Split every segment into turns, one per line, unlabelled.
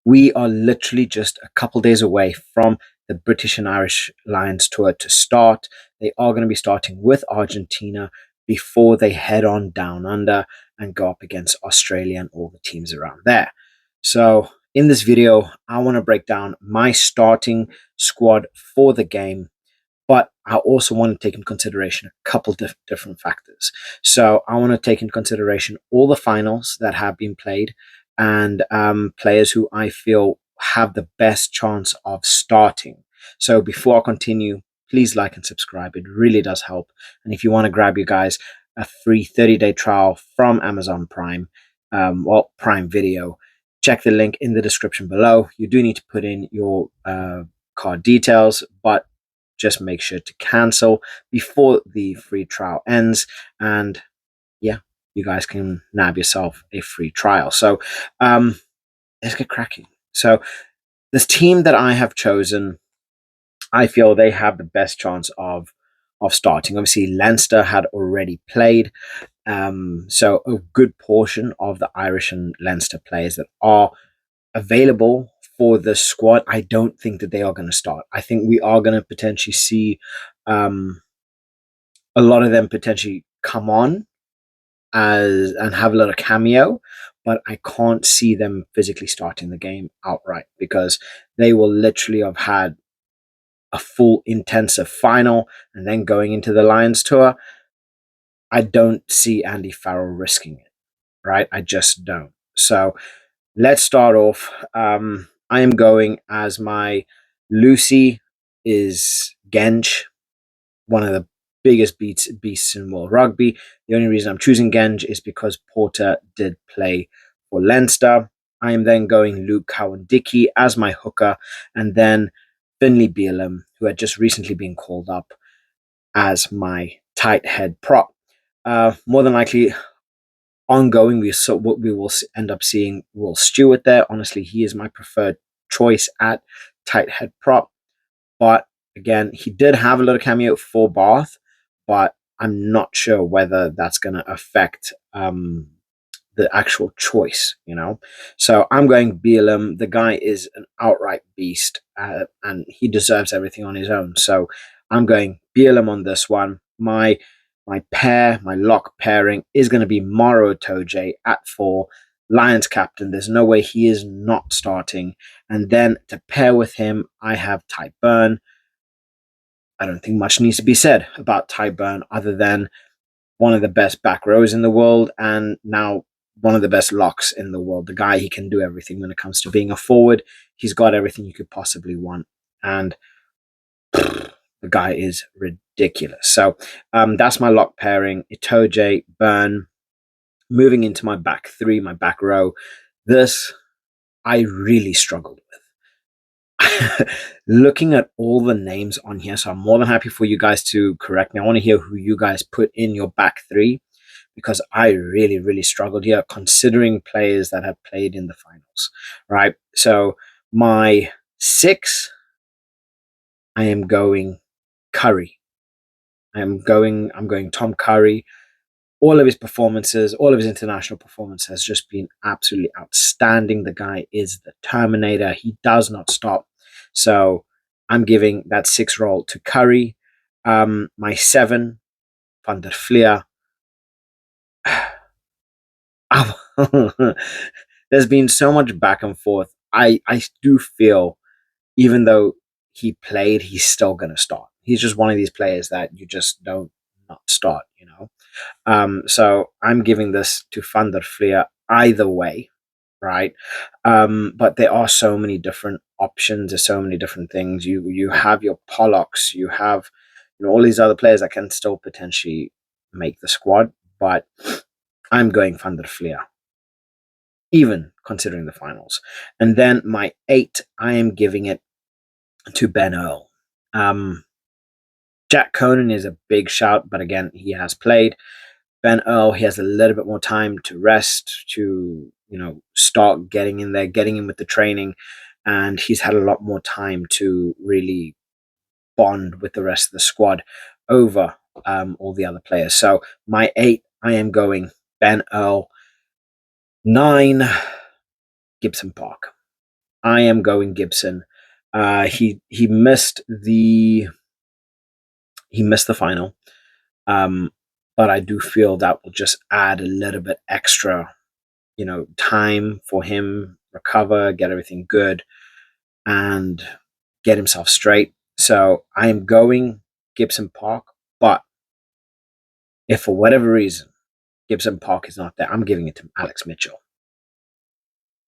We are literally just a couple days away from the British and Irish Lions tour to start. They are going to be starting with Argentina before they head on down under and go up against Australia and all the teams around there. So, in this video, I want to break down my starting squad for the game, but I also want to take into consideration a couple different factors. So I want to take into consideration all the finals that have been played and players who I feel have the best chance of starting. So before I continue, please like and subscribe. It really does help. And if you want to grab you guys a free 30-day trial from Amazon Prime, Prime Video, check the link in the description below. You do need to put in your card details, but just make sure to cancel before the free trial ends. And yeah, you guys can nab yourself a free trial. So let's get cracking. So this team that I have chosen, I feel they have the best chance of starting. Obviously, Leinster had already played. So a good portion of the Irish and Leinster players that are available for the squad, I don't think that they are going to start. I think we are going to potentially see um, a lot of them potentially come on as and have a lot of cameo, but I can't see them physically starting the game outright because they will literally have had a full intensive final and then going into the Lions tour. I don't see Andy Farrell risking it, right? I just don't. So let's start off. I am going as my Lucy is Genge, one of the biggest beasts in world rugby. The only reason I'm choosing Genge is because Porter did play for Leinster. I am then going Luke Cowan-Dickey as my hooker, and then Finlay Bealham, who had just recently been called up, as my tight head prop. More than likely, ongoing, what we will end up seeing Will Stewart there. Honestly, he is my preferred choice at tight head prop. But again, he did have a little cameo for Bath, but I'm not sure whether that's going to affect the actual choice, you know. So I'm going Bealham. The guy is an outright beast, and he deserves everything on his own. So I'm going Bealham on this one. My lock pairing is going to be Maro Toje at 4. Lions captain. There's no way he is not starting. And then to pair with him, I have Ty Burn. I don't think much needs to be said about Ty Burn other than one of the best back rows in the world and now one of the best locks in the world. The guy, he can do everything when it comes to being a forward. He's got everything you could possibly want. And the guy is ridiculous. So that's my lock pairing. Itoje, Burn. Moving into my back three, my back row. This I really struggled with. Looking at all the names on here, so I'm more than happy for you guys to correct me. I want to hear who you guys put in your back three because I really, really struggled here considering players that have played in the finals, right? So my 6, I am going Curry. I'm going Tom Curry. All of his performances, all of his international performance has just been absolutely outstanding. The guy is the Terminator. He does not stop. So I'm giving that 6 role to Curry. My 7, Van der Fleer. There's been so much back and forth. I do feel, even though he played, he's still going to start. He's just one of these players that you just don't not start, you know? So I'm giving this to Van der Fleer either way, right? But there are so many different options. There's so many different things. You have your Pollocks, you have all these other players that can still potentially make the squad, but I'm going Van der Fleer, even considering the finals. And then my 8, I am giving it to Ben Earl. Jack Conan is a big shout, but again, he has played. Ben Earl, he has a little bit more time to rest, to start getting in there, getting in with the training, and he's had a lot more time to really bond with the rest of the squad over all the other players. So my 8, I am going Ben Earl. 9, Gibson Park. I am going Gibson. He missed the final, um, but I do feel that will just add a little bit extra, time for him recover, get everything good, and get himself straight. So I am going Gibson Park, but if for whatever reason Gibson Park is not there, I'm giving it to Alex Mitchell.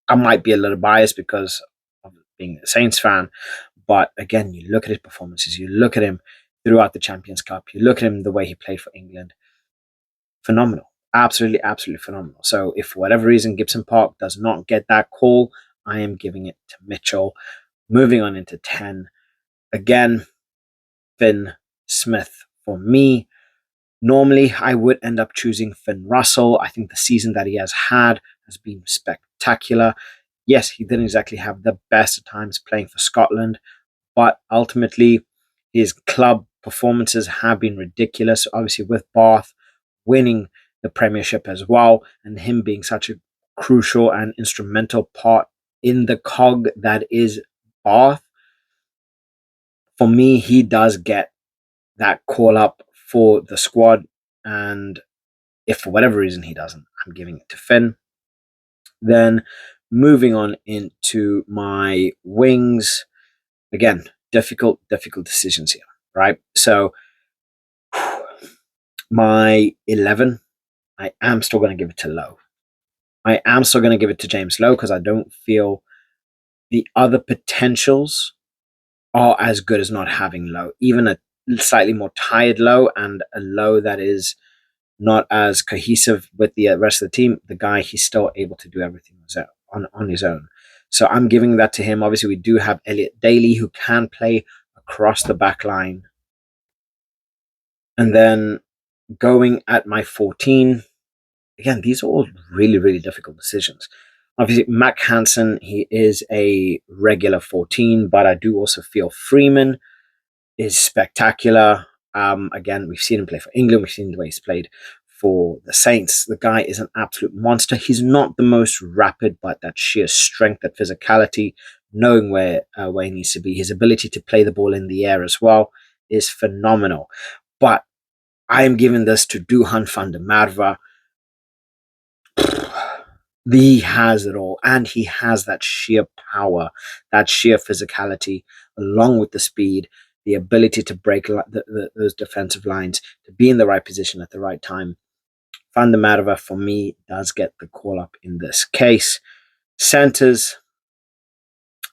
I might be a little biased because of being a Saints fan, but again, you look at his performances, you look at him throughout the Champions Cup, you look at him the way he played for England, phenomenal. Absolutely, absolutely phenomenal. So if for whatever reason Gibson Park does not get that call, I am giving it to Mitchell. Moving on into 10. Again, Finn Smith for me. Normally, I would end up choosing Finn Russell. I think the season that he has had has been spectacular. Yes, he didn't exactly have the best of times playing for Scotland, but ultimately, his club performances have been ridiculous. Obviously, with Bath winning the Premiership as well, and him being such a crucial and instrumental part in the cog that is Bath, for me, he does get that call up for the squad. And if for whatever reason he doesn't, I'm giving it to Finn. Then moving on into my wings. Again, difficult decisions here, right? So my 11, I am still going to give it to Lowe. I am still going to give it to James Lowe because I don't feel the other potentials are as good as not having Lowe. Even a slightly more tired Lowe and a Lowe that is not as cohesive with the rest of the team, the guy, he's still able to do everything on his own. So I'm giving that to him. Obviously, we do have Elliot Daly who can play across the back line. And then going at my 14, again, these are all really, really difficult decisions. Obviously, Mac Hansen, he is a regular 14, but I do also feel Freeman is spectacular. Again, we've seen him play for England. We've seen the way he's played for the Saints. The guy is an absolute monster. He's not the most rapid, but that sheer strength, that physicality, knowing where he needs to be, his ability to play the ball in the air as well is phenomenal. But I am giving this to Duhan van der Merwe. He has it all, and he has that sheer power, that sheer physicality, along with the speed, the ability to break those defensive lines, to be in the right position at the right time. Van der Merwe, for me, does get the call up in this case. Centers,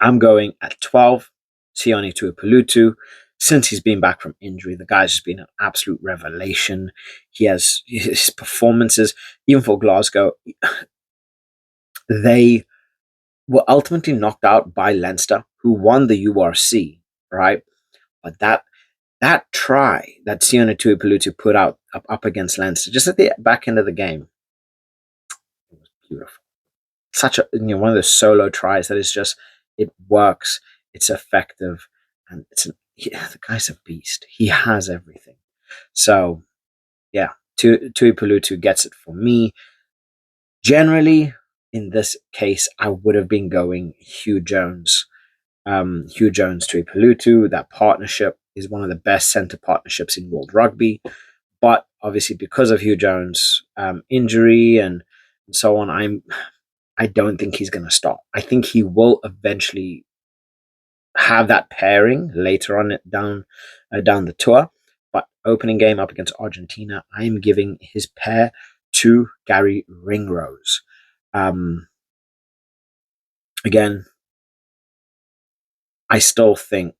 I'm going at 12, Sione Tuipulotu. Since he's been back from injury, the guy's just been an absolute revelation. He has his performances, even for Glasgow, they were ultimately knocked out by Leinster, who won the URC, right? But that try that Sione Tuipulotu put out up against Leinster, just at the back end of the game, it was beautiful. Such a one of those solo tries that is just, it works, it's effective, and the guy's a beast. He has everything. So yeah, Tuipulotu gets it for me. Generally, in this case, I would have been going Hugh Jones. Hugh Jones to Tuipulotu. That partnership is one of the best centre partnerships in world rugby. But obviously, because of Hugh Jones' injury and so on, I don't think he's going to stop. I think he will eventually have that pairing later on down the tour. But opening game up against Argentina, I am giving his pair to Gary Ringrose. Again, I still think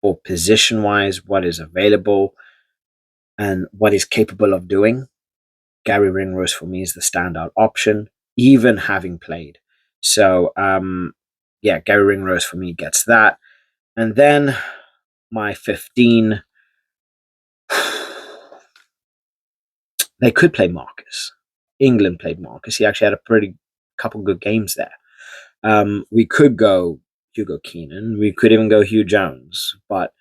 for position-wise, what is available and what he's capable of doing, Gary Ringrose for me is the standout option, even having played. So, yeah, Gary Ringrose for me gets that. And then my 15, they could play Marcus. England played Marcus. He actually had a pretty couple good games there. We could go Hugo Keenan. We could even go Hugh Jones. But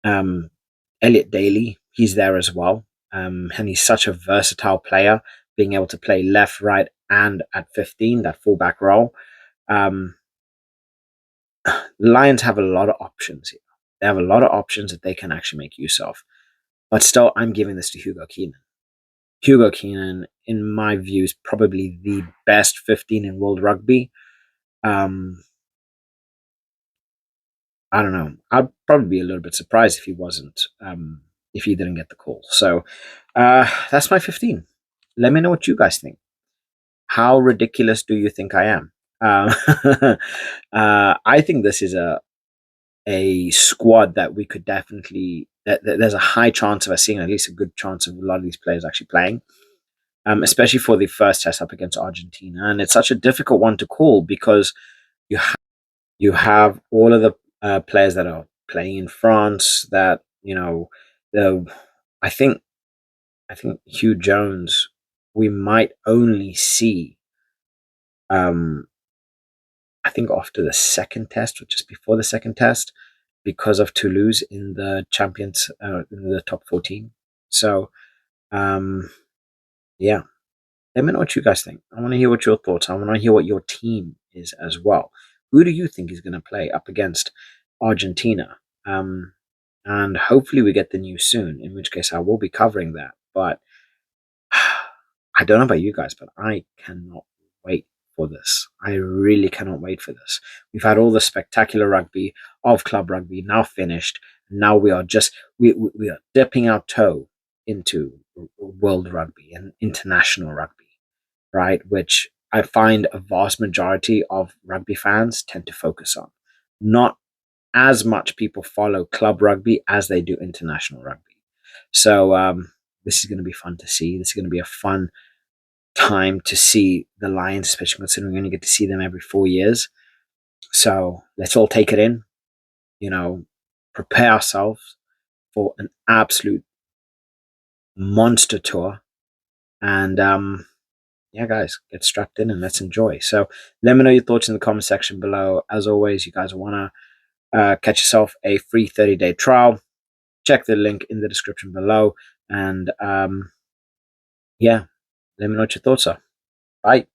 Elliot Daly, he's there as well. And he's such a versatile player, being able to play left, right, and at 15, that fullback role. The Lions have a lot of options here. They have a lot of options that they can actually make use of. But still, I'm giving this to Hugo Keenan. Hugo Keenan, in my view, is probably the best 15 in world rugby. Um, I don't know. I'd probably be a little bit surprised if he wasn't, if he didn't get the call. So that's my 15. Let me know what you guys think. How ridiculous do you think I am? I think this is a squad that we could definitely that there's a high chance of us seeing, at least a good chance of a lot of these players actually playing, especially for the first test up against Argentina. And it's such a difficult one to call because you you have all of the players that are playing in France. That the I think I think Hugh Jones we might only see. Um, I think after the second test or just before the second test, because of Toulouse in the champions in the top 14. So um, yeah, let me know what you guys think. I want to hear what your thoughts are. I want to hear what your team is as well. Who do you think is going to play up against Argentina? And hopefully we get the news soon, in which case I will be covering that. But I don't know about you guys, but I cannot wait for this. I really cannot wait for this. We've had all the spectacular rugby of club rugby now finished. Now we are just we are dipping our toe into world rugby and international rugby, right? Which I find a vast majority of rugby fans tend to focus on. Not as much people follow club rugby as they do international rugby. So this is going to be fun to see. This is going to be a fun time to see the Lions, especially considering we only get to see them every 4 years. So let's all take it in, prepare ourselves for an absolute monster tour. And yeah, guys, get strapped in and let's enjoy. So let me know your thoughts in the comment section below. As always, you guys want to catch yourself a free 30-day trial. Check the link in the description below. And yeah, let me know what your thoughts are. Bye.